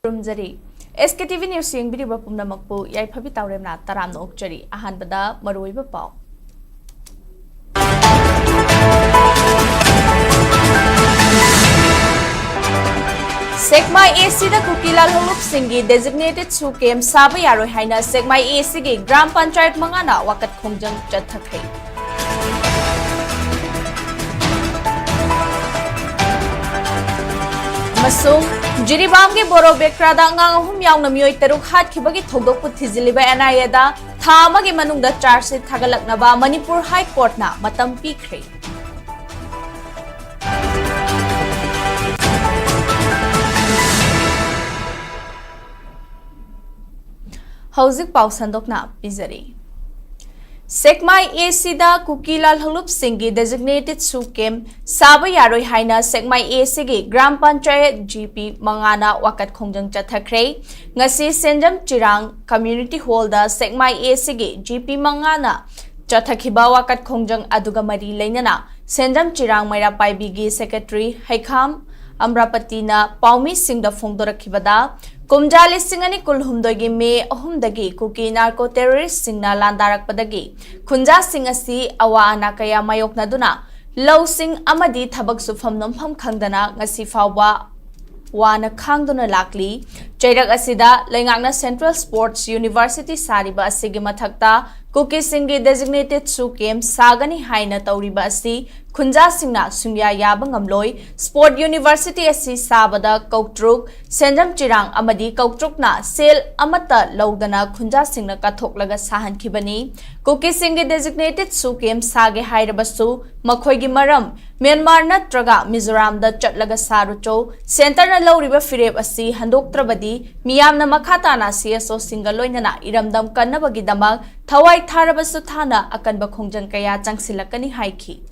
Rumjari. SKTV News yengbidiba pumnamakpu yaiphabi tawremna taramna okjari ahanbada maruiba paw. Sekmai AC da Kukilal Hulup Singi designated Sukem Saba Yaroi Haina Sekmai AC gi Gram Panchayat Mangana Wakat Khongjang Chathakai. Masung Jiribam gi Boro Bekrada Ngang Hum Yaung Namioi Teruk Hat Kibagi Togok Puthiziliba Anayeda Thama gi Manungda Charge Thagalaknaba Manipur High Court na Matam Pikre. Hauzik Pau Sandokna Pizari. Sekmai AC da Kukilal Hulup Singi designated Sukem Saba Yaroi Haina Sekmai AC gi Gram Panchayat GP Mangana Wakat Khongjang Chathakre Ngasi Senjam Chirang Community Hall da Sekmai AC gi GP Mangana Chathakiba Wakat Khongjang Aduga Mari Lainana Senjam Chirang Maira Paibigi Secretary Haikam Amrapatina Paumi Singh da Phongdorakibada Kumjali Singani Kulhumdogi Me Ohumdagi Kuki Narco Terrorist Singna Landarakpadagi Kunja Singasi Awa Anakaya Mayok Naduna Low Sing Amadi Tabak Sufam Nomham Kangdana Ngasi Fawa Wana Kangduna Lakli Jairak Asida Lengagna Central Sports University Sariba Asigi Mathakta Kuki Singi designated Sukem Sagani Haina Tauriba Asi Kunja Singna Sungya Yabangamloi Sport University Asi Sabada Koktruk Senjam Chirang Amadi Koktrukna Sel Amata Lodana Kunja Singna Kathoklaga Sahan Kibani Kuki Singi designated Sukem Sage Hairabasu Makhoigi Maram Myanmar Natraga Mizoram da Chatlaga Sarucho Center na Loriba Fireb Asi Handoktrabadi Miyamna Makhatana CSO Singaloinana Iramdam Kanabagi Damag Thawai Tharabasu Thana Akanba Khongjang Kaya Changsilakani Haiki.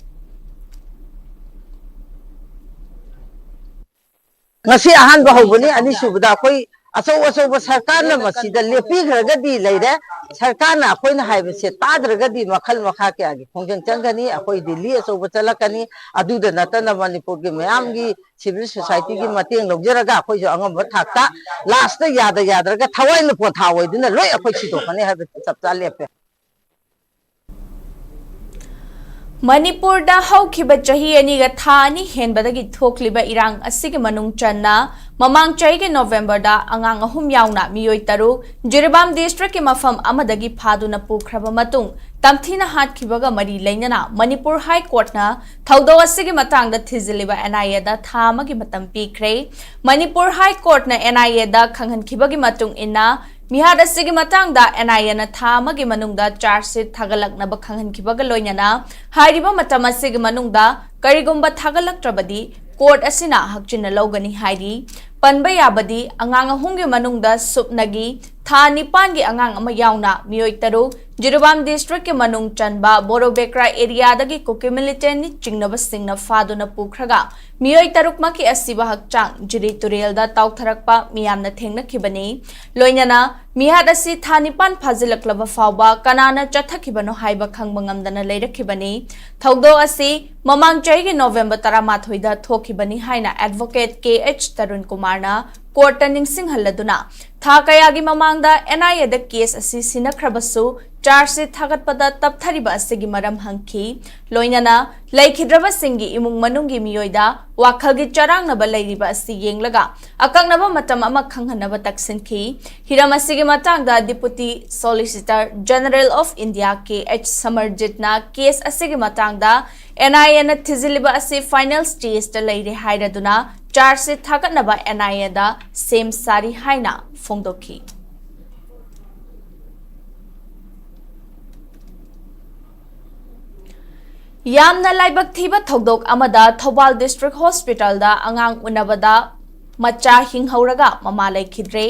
Ngasi ahan bahubuni ani subda koi aso sarkar na masida lepi gragadi leide sarkar na koi na haibe se tadragadi makhal makha ke agi khongjang changani akoi Delhi aso chalakani aduda natana Manipur gi mayam gi civil society gi mateng logjaraga akoi jo angam thakta last da yadaga thawai na po thawai dina loi akoi chidokani haibe chapcha lepe Manipur da Haukiba Chahi Aniga Thani Henbadagi Thokliba Irang Asigi Manung Channa Mamang Chahi November da Angang Ahum Yauna Miyoi Taru Jiribam District ki Mafam Amadagi Paduna Pukraba Matung Tamthina Hat Kibaga Mari Lainana Manipur High Court na Thaudo Asigi Matang da Thiziliba NIA da Thamagi Matam Pikre Manipur High Court na NIA da Khanghan Kibagi Matung Inna Mihad asigi matang da NIA na thamagi manungda charge thagalak na bakhanghan kibaga loinana hairiba matam asigi manungda karigumba thagalak trabadi court asina hakchina logani hairi panba yabadi angang ahungi manungda supnagi tha nipan gi angang ama yauna miyoi taru Jiribam district ki manung chanba Boro Bekra area dagi Kuki militant ni chingnaba singna faduna pukhraga miyoi tarukma ki asiba hakchang jiri turel da tautharakpa miyamna thengna khibani loinana mihad asi thanipan phajilaklaba fawba kanana chathakibano haiba khangba ngamdana leirakhibani thaudo asi mamang chai gi November 13 da thokibani haina advocate KH Tarun Kumar na court ningsing haladuna tha kayagi mamangda NIA da case asi sinakhrabasu charge thagatpada tapthariba asigi maram hangki loinana laikhidraba singi imung manungi miyoida wakhalgi charangnaba leiriba asi yenglaga akangnaba matam ama khanghanaba taksinki hiram asigi matangda Deputy Solicitor General of India KH Samarjit na case asigi matangda NIA na thiziliba asi final stage ta leire hairaduna charge thagatnaba NIA da same sari haina phongdoki Yamna laibak thiba thogdok amada Thobal District Hospital da angang unabada macha hinghauraga mama laikhidre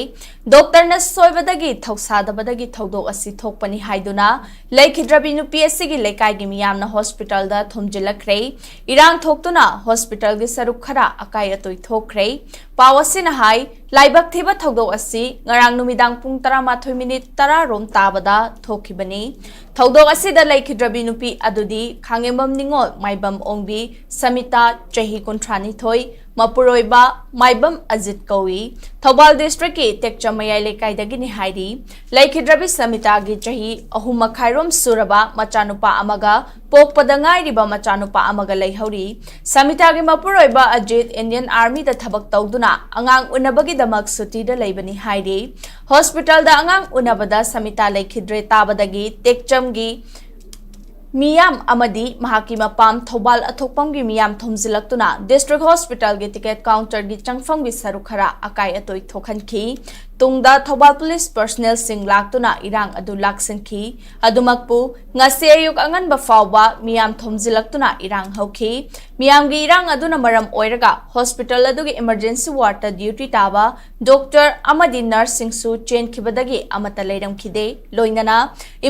doctor na soibadagi thausadabadagi thogdok asi thokpani haiduna laikhidrabi nupi asigi lekai gi miyamna hospital da thumjilakre irang thoktuna hospital gi saruk khara akai atoi thokre pawasina hai Laibak thiba thodok asi ngarang numidang pung 13 minute 10 rom tabada thokibani thodok asi da laikhidrabi nupi adudi khangembam ningol maibam ongbi Samita chahi kontrani thoi Mapuroiba Maibam Ajit Kawi Thobal district ki Tekchamayai lekai dagi ni hairi laikhidrabi Samita gi chahi ahuma khairom suraba machanupa amaga pokpadangai riba machanupa amaga leihori Samita gi Mapuroiba Ajit Indian Army da thabak tawduna angang unabagi damak suti da leibani hairi hospital da angang unabada Samita laikhidre tabadagi Tekcham gi Miyam amadi mahaki mapam Thobal athokpam gi miyam thomjilaktuna district hospital gi ticket counter gi changfam gi sarukhara akai atoi thokhanki tungda Thobal police personnel sing laktuna irang adu laksanki adumakpu ngase ayuk angan ba fawba miyam thomjilaktuna irang hauki miyam gi irang aduna maram oiraga hospital adu gi emergency ward ta duty taba doctor amadi nurse sing su chen khibadagi amata leiram khide loinana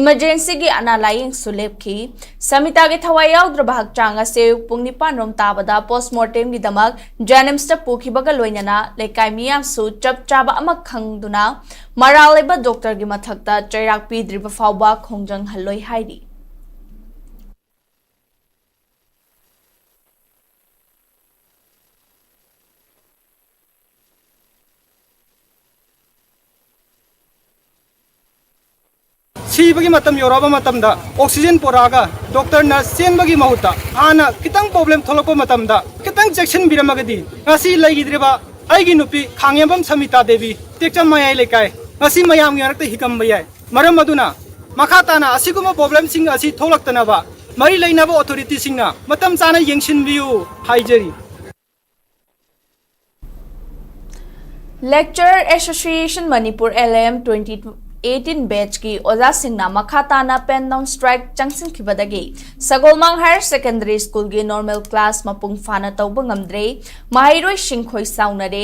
emergency gi analying sulebki Samita ge thawai yaudra bahak changa se pung 9 rom tabada postmortem gi damak janims ta pukhibaga loinana lekai miyam su chap chaba amak khangduna maraleba doctor gi mathakta chairak pidriba fawba khongjang halloi hairi Sibagi matam yoraba matam da oxygen poraga doctor na sen bagi mahuta ana kitang problem tholoko matam da kitang section biramagadi ngasi laigidreba aigi nupi khangyambam Samita Devi Tekcham mayai lekai ngasi mayam yarakta hikam bayai maram aduna makata na asiguma problem sing asi tholaktana ba mari lainaba authority singna matam chana yengsin biu haijeri Lecturer Association Manipur LM 2018 batch ki oja singna makhata na pen down strike changsin khibadagi Sagolmang Higher Secondary School gi normal class mapung fana tawba ngamdre mahairoi singkhoi saunare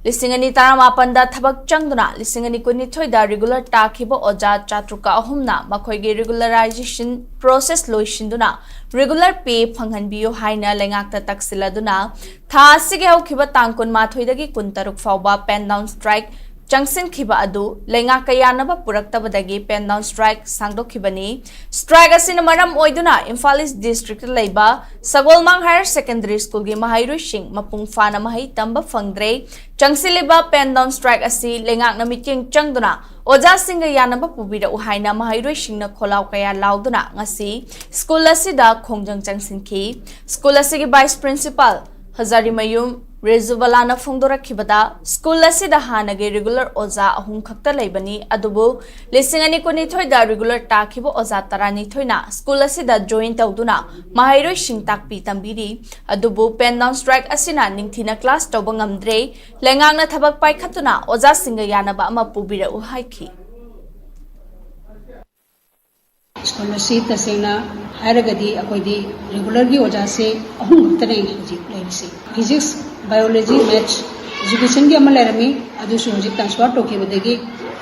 lisingani taramapan da thabak changduna lisingani kunithoi da regular takhiba oja chatruka ahumna makhoi gi regularization process loishinduna regular pay phanghanbiyo haina lengakta taksiladuna tha sige hokhiba tangkun mathoi dagi kuntaruk fawba pen down strike Changsin khiba adu lenga kayanaba puraktabadagi pen down strike sangdokhibani strike asina maram oiduna Imphal district leiba Sagolmang Higher Secondary School gi mahairoi sing mapung fana mahai tamba phangdre changsiliba pen down strike asi lengak na meeting changduna oja singa yanaba pubira uhaina mahairoi singna kholaw kaya lauduna ngasi school asida khongjang changsinki school asigi vice principal Hazarimayum Rezubalana Fungdora Kibada, School Asida Hanage regular Oza Ahum Kakta Labani, Adubu, Lissingani Kunitoy da regular Takibo Oza Tarani Toina, School Asida joint Auduna, Mahiro Shingtak Pitambiri, Adubu pen down strike Asina Ningtina class Tobangamdre, Lengana Tabak Pai Katuna, Oza Singa Yanaba Ama Pubira Uhaiki. Scholarship tasena hairagadi akoidi regularly oja se ahum tane ji leisi physics biology maths education gi amalerami adu su hojik transfer toki bedegi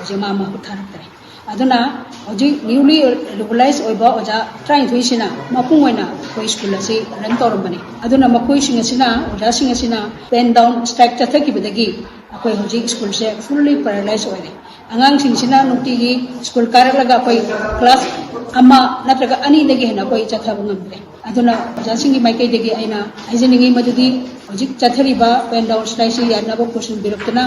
jema ma utharaktre aduna hoji newly regularized oiba oja try thuisina mapung oina koi school ase run torambani aduna makoi singasina oja singasina pen down strike tathaki bedegi akoi hoji school se fully paralyzed oine angang singsina nuti gi school karalaga koi class amma natraga ani degi hena koi chathaba ngamre aduna jasingi maikai degi aina aijeningi madudi hojik chathariba pen down strike si yanaba question biruktana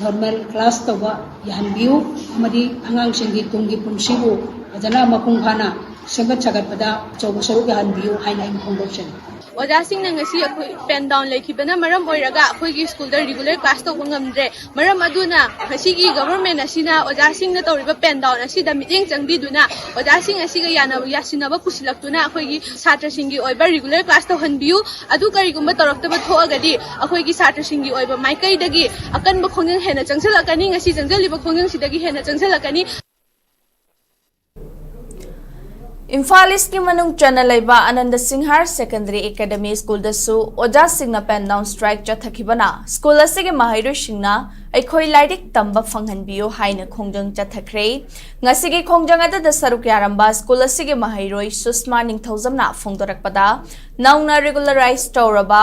normal class toba yahanbiu amadi angang singi tungi punsibu ajana mapung phana sengat chagat pada chobu saru yahanbiu haina im conversion Oja sing na ngasi akoi pen down laikhibana maram oiraga akoi gi school da regular class to ngamdre maram aduna ngasi gi government asina oja sing na toriba pen down asida meeting changbiduna oja sing asiga yasinaba pusilaktuna akoi gi satra singi oiba regular class to hanbiu adu karigumba toroktaba thoagadi akoi gi satra singi oiba maikai dagi akan ba khongjang hena changsalakani ngasi changjaliba khongjang sidagi hena changsalakani Imphal ki manung chana laiba Ananda Singh Higher Secondary Academy School da su oja singna pen down strike chathakibana school asige mahairo singna ꯑꯩꯈꯣꯏ ꯂꯥꯏꯔꯤꯛ ꯇꯝꯕ ꯐꯪꯍꯟꯕꯤꯌꯨ ꯍꯥꯏꯅ ꯈꯣꯡꯖꯪ ꯆꯠꯊꯈ꯭ꯔꯦ ꯉꯁꯤꯒꯤ ꯈꯣꯡꯖꯪ ꯑꯗꯨꯗ ꯁꯔꯨꯛ ꯌꯥꯔꯝꯕ school ꯑꯁꯤꯒꯤ ꯃꯍꯩꯔꯣꯏ ꯁꯨꯁꯃꯥ ꯅꯤꯡꯊꯧꯖꯝꯅ ꯐꯣꯡꯗꯣꯔꯛꯄꯗ ꯅꯧꯅ ꯔꯤꯒꯨꯂꯔꯥꯏꯖ ꯇꯧꯔꯕ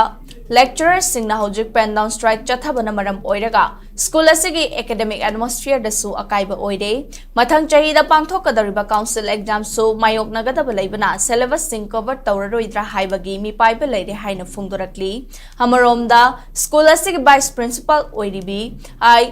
lecturers-singna hojik pen down strike chathabana maram oiraga school asigi academic atmosphere dasu akaiba oire mathang chahida pangthokadariba council exam su mayok nagadaba leibana syllabus sing cover tawraroidra haibagi mi paiba leire haina phungdorakli hamaromda school asigi vice principal oiribi ai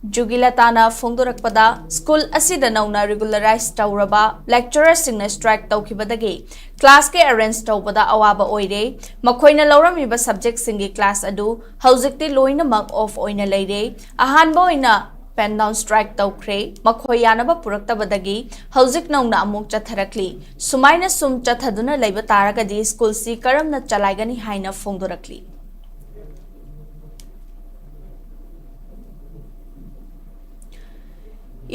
Jugilatana Fungdurakpada School Asida Nauna regularized Tauraba lecturers in a strike Taukibadagi class ke arrange Taupada Awaba Oide Makoina Lauramiba subjects in class adu Hausikti Loina Mug of Oina Lady Ahan Boina pen down strike Taukre Makoyanaba Purakta Badagi Hausik Nauna Amuk Chatharakli Sumaina Sum Chathaduna Labor Taragadi School Si Karam na Chalagani Haina Fungdurakli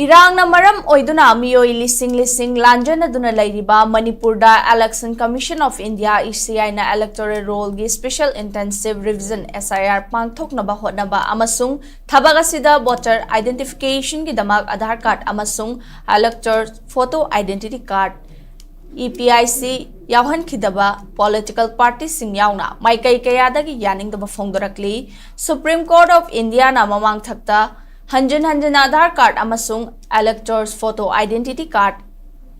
Irang na maram oiduna miyoi lising lanjana duna lairiba Manipur da Election Commission of India ECI na electoral roll gi special intensive revision SIR pangthok na ba hotnaba amasung thabag asida voter identification gi damak Aadhaar card amasung elector photo identity card EPIC yauhan khidaba political party sing yauna maikai kayadagi yaning da phongdorakli Supreme Court of India na mamang thakta Hanjan Aadhaar card amasung electors photo identity card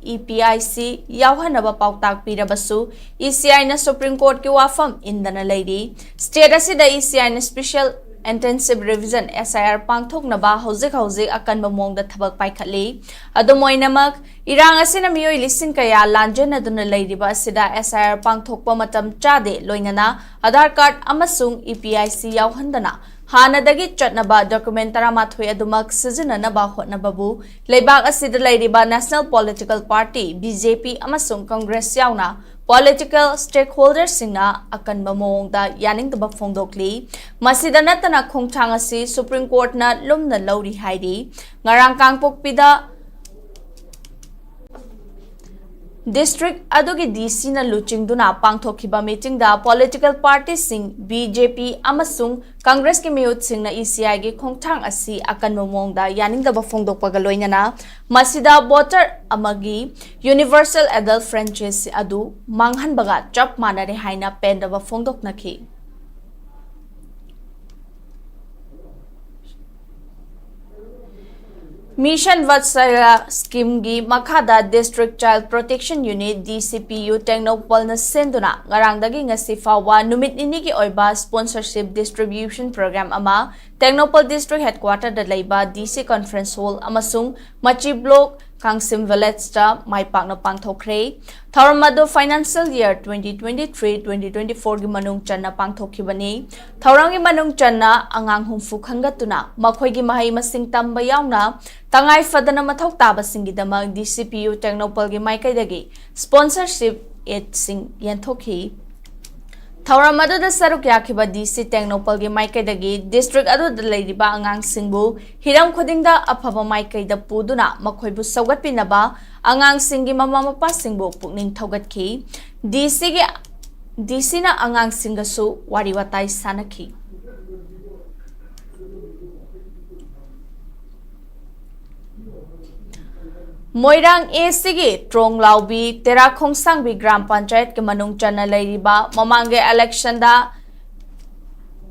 EPIC yauhanaba pautak pirabasu ECI na Supreme Court ki wafam indana lady state asida ECI na special intensive revision SIR pangthok na ba hojik akan bamongda thabak paikhatli adumoinamak irang asina miyoi lising kaya lanjen aduna leiriba asida SIR pangthokpa matam chade loinana Aadhaar card amasung EPIC yauhandana Hanadagi chatnaba document taramathoi adumak sizinanaba hotnababu leibak asida leiriba National Political Party BJP amasung Congress yauna political stakeholders singna akanba mongda yaningdaba phongdokli masida natana khongthang asi Supreme Court na lumna lauri hairi ngarang kangpokpida District adugi DC na luchingduna pangthokhiba meeting da political parties sing BJP amasung Congress ki miyut sing na ECI gi khongthang asi akan momongda yaningdaba phongdokpaga loinana masida voter amagi universal adult franchise adu manghanbaga chap manare haina pendaba phongdoknakhi Mission Vatsala Scheme gi Makhada District Child Protection Unit DCPU Technopol na senduna ngarangdagi ngasi fawa numit nini gi oiba sponsorship distribution program ama Technopol District Headquarter da leiba DC Conference Hall amasung Machi Block Kangsim Village ta maipak na pangthokre Tharamado Financial Year 2023-2024 gi manung channa pangthokhibani Thaurangi manung channa angang humfu khangatuna makhoi gi mahai masing tamba yauna tangai fadana mathau taba singidama DCPU Technopol gi maikaidagi sponsorship aid sing yanthokhi Thauramado da saruk yakhiba DC Technopol gi maikaidagi district adu da leiriba angang singbu hiram khodingda afaba maikaida puduna makhoibu saugatpinaba angang singi mama mapa singbu pukning thogatki DC na angang singasu wariwatai sanakhi Moirang ACG Trong Laubi Tera Khongsangbi Gram Panchayat ke manung chana leiriba mamange election da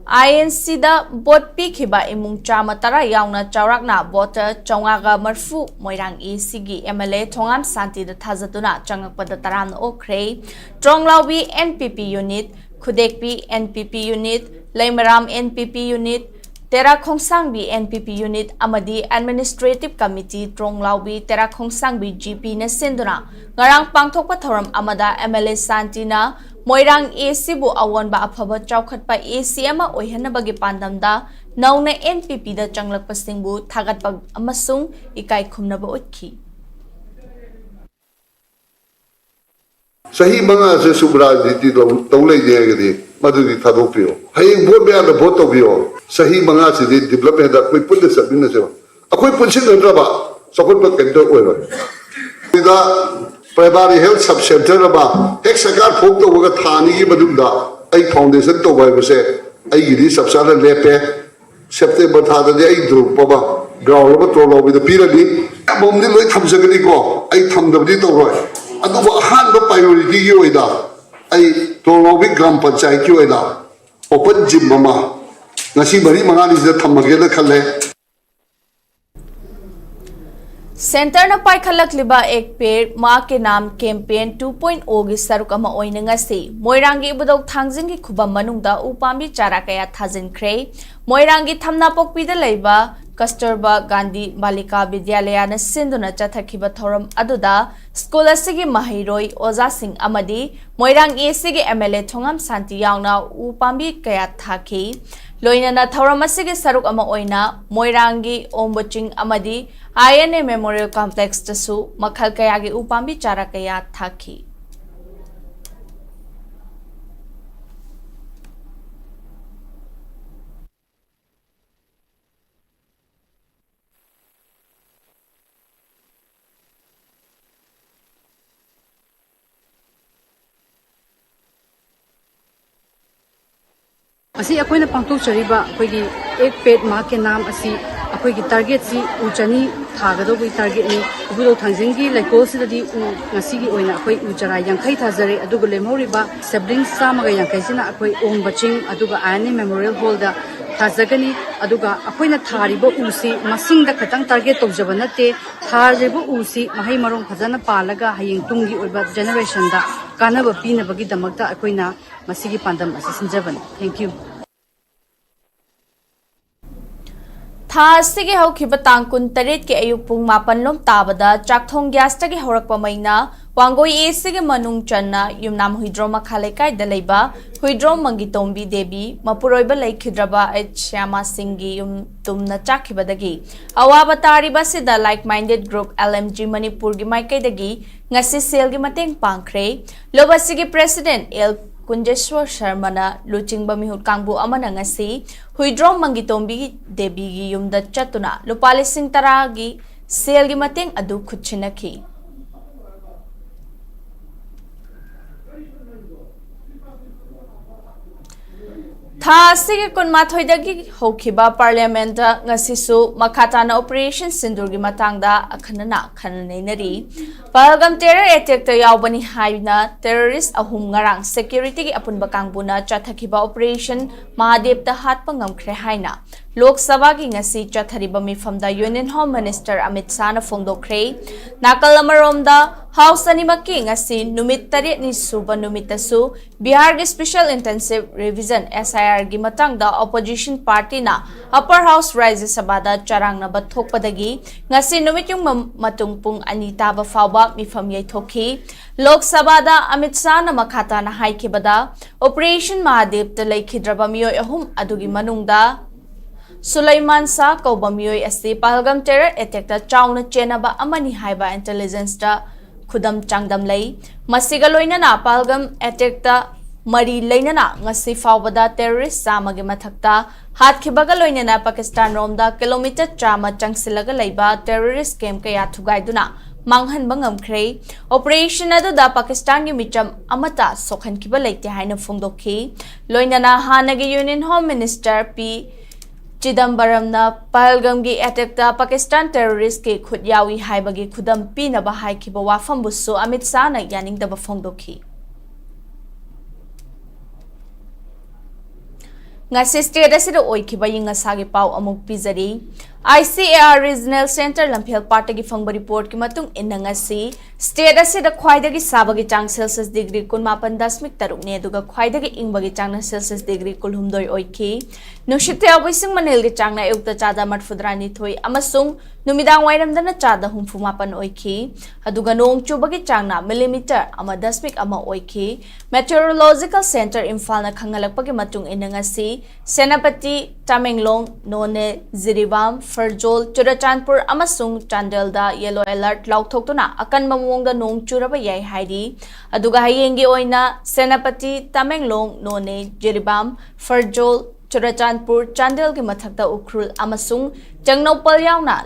INC da bot pikhiba imung chama tara yauna chaurakna voter chongaga marfu Moirang ACG MLA Thongam Santi da thazatuna changakpada taram okre Trong Laubi NPP unit Khudekpi NPP unit Leimaram NPP unit Tera Khongsangbi NPP unit amadi administrative committee Tronglaubi Tera Khongsangbi GP na senduna ngarang pangthokpa thoram amada MLA Santi na Moirang AC bu awon ba afaba chaukhatpa AC ama oihanabagi pandamda nauna NPP da changlakpa singbu thagatpag amasung ikai khumnaba utkhi Sahi manga se subrajiti tawlai jegadi madudi thadokpio hai vote be ala vote tobio sahi manga se development da koi punde sabina se akoi punsin ndraba sokot pa kendo oiro ida primary health sub center ba ek sakar phok to ga thani gi madum da ai foundation to bai base ai gi sub sala lepe September thadadi ai dru paba ground ba to lo bi the pirani bom ni loi tham sagani ko ai tham da bi to roi adu ba han ba priority gi oida ai to lo bi gram panchayat ki oida open gym mama ngasi bari mangani da thamage da khalle centre न पाइखलकलिबा एक पेड़ मां के नाम campaign 2.0 गी सरुक अमा ओइना ngasi मोइरांगी बुदौ थांजिंगी खुबा मनुंगदा उपामी चारा कया थाजिनख्रे मोइरांगी थमना पोकपीदा लेबा कस्तूरबा गांधी बालिका विद्यालय न सिंधुना चथखिबा थौरम अदुदा स्कूल असिगी महिरोई ओजा सिंह अमदी मोइरांग एसिगी एमएलए थोंगम शांति यावना उपामी कया थाखी लोइना थौरम असिगी सरुक अमा ओइना मोइरांगी ओम्बोचिंग अमदी आईएनए मेमोरियल कॉम्प्लेक्स तसु मखल कयागी उपामी चारा कया थाखी असी अखोइना पांथोकचरिबा अखोइगी एक पेड़ मां के नाम असी अखोइगी टारगेट सी उचनी थागदोबी टारगेट नि उबुदो थांजिंगी लाइकोसिदि ngasiगी ओइना अखोइ उचरा 50 थाजरे अदुगा लेमौरिबा सिबलिंग्स सामगा 50 सिना अखोइ ओंग बचिंग अदुगा आयने मेमोरियल हॉल दा थाजगनी अदुगा अखोइना थारिबो उसी मसिंगदा खतंग टारगेट तौजबा नते थारिबो उसी महै मरोंग फजना पालगा हयिंग तुंगी ओइबा जनरेशन दा कानबा पीनबगी दमकता अखोइना मसिगी पांदम असी सिंजबन थैंक यू थासिगे हौखिबा तांग कुन तरेट के अयुक पुंग मापन लोम ताबदा चाकथोंग ग्यास तगे हौरकपा मैना वांगोई एसिगे मनुंग चन्ना युमनाम हुइद्रो मखा लेकाय दा लेबा हुइद्रो मंगितोंबी देवी मपुरोइबा लेखिद्रबा एच श्यामा सिंगी युम तुमना चाखिबदगी अवाबा तारिबा सिदा like minded group LMG Manipur गी माइकैदगी ngasi sel gi mateng pangkhre lobasigi president L Kunjeswar Sharmana luchingba mihut kangbu amana ngasi huidrom mangitombi debi gi yumda chatuna lupali sing tara gi sel gi mateng adu khutchinaki था सिगे कुनमाथोइदगी होखिबा parliament ngasisu makhatana operation sindurgi matangda akhanana khananeinari palgam terror attack ta yawbani haina terrorist ahum ngarang security gi apunba kangbuna chathakiba operation mahadev ta hatpa ngamkhre haina lok sabha gi ngasi chathariba mifamda union home minister amit shah na phongdokre nakal amaromda house animaki ngasi numit tare ni suba numitasu bihar gi special intensive revision SIR gi matangda opposition party na upper house rajya sabha da charangna bathokpadagi ngasi numityung matung pung ani taba fawba mifam yaithokhi lok sabha da amit shah na makhata na haikibada operation mahadev ta laikhidraba miyoi ahum adugi manungda Sulaiman Sa Kaubamiyoi asi Pahalgam terror attack ta chauna chenaba amani haiba intelligence ta khudam changdam lei masiga loina na Pahalgam attack ta mari leinana ngasi fawbada terrorist samagi mathakta hatkibaga loina na Pakistan romda kilometer chama changsilaga leiba terrorist camp kaya thugaiduna manghan bangam khrei operation adu da Pakistan gi micham amata sokhan kiba leite haina phongdokhi loina na hanagi union home minister P Chidambaram na Pahalgam gi attack ta Pakistan terrorist ke khut yawi haibagi khudam pina ba haikiba wafam busu Amit Shah na yaning da ba phongdokhi ngasi state asida oikiba yinga sagi pau amuk pizari ICAR regional center lamphel party gi phangba report ki matung inangasi state asida khwaidagi sabagi chang celsius degree 18.3 ne duga khwaidagi ingbagi chang celsius degree 12 oiki nushite abising manel gi chang na yukta chada matfudrani thoi amasung numidang wairamdana chada 38 oiki aduga nong chubagi chang na millimeter ama dasmik ama oiki meteorological center Imphal na khangalakpagi matung inangasi Senapati Tamenglong None Ziribam Farjol Churachandpur amasung Chandelda yellow alert laukthoktuna akan mamongda nong churaba yai haidi aduga hayengi oina Senapati Tamenglong None Ziribam Farjol Churachandpur Chandel gi mathakta ukrul amasung Changnopal yauna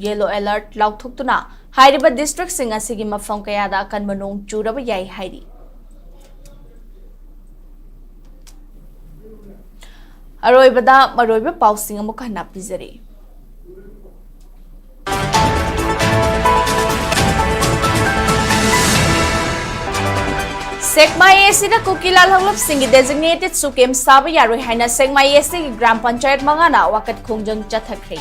yellow alert laukthoktuna hairiba district sing asigi mafam kayada akan manong churaba yai haidi अरोइबदा मरोइबा पाउसिंग अमुक हन्ना पिजरी सेकमाईएसी कुकीलाल हौलपसिंग designated Su-Kam साब यारोइ हाइना सेकमाईएसी ग्राम पंचायत मंगाना वाकत खोंजंग चथखरे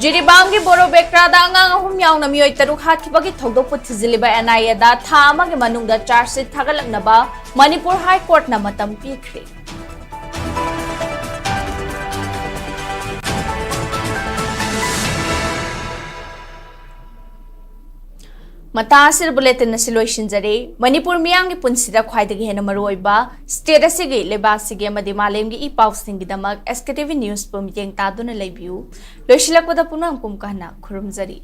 जिरीबाम की बोरो बेक्रादा अंगांग अहुम यावना मियोय तरुक हाथखिबगी थौदोकपु थिजिलिबा एनआईएदा था अमागे मनुंगदा chargesheet थागलकनबा Manipur high कोर्टना मतम पीख्रे मतासिर bulletin सिलोइसिनजरे Manipur मियांगी पुंसिदा ख्वाइदगी हेना मरुओइबा state असिगी लेबासिगी अमदि मालेमगी इ पाउसिंगीदमक एसकेटीवी news पु मितेंग तादुना लेबियु लोइसिलकपदा पुनम कुमकाना खुरुमजरी।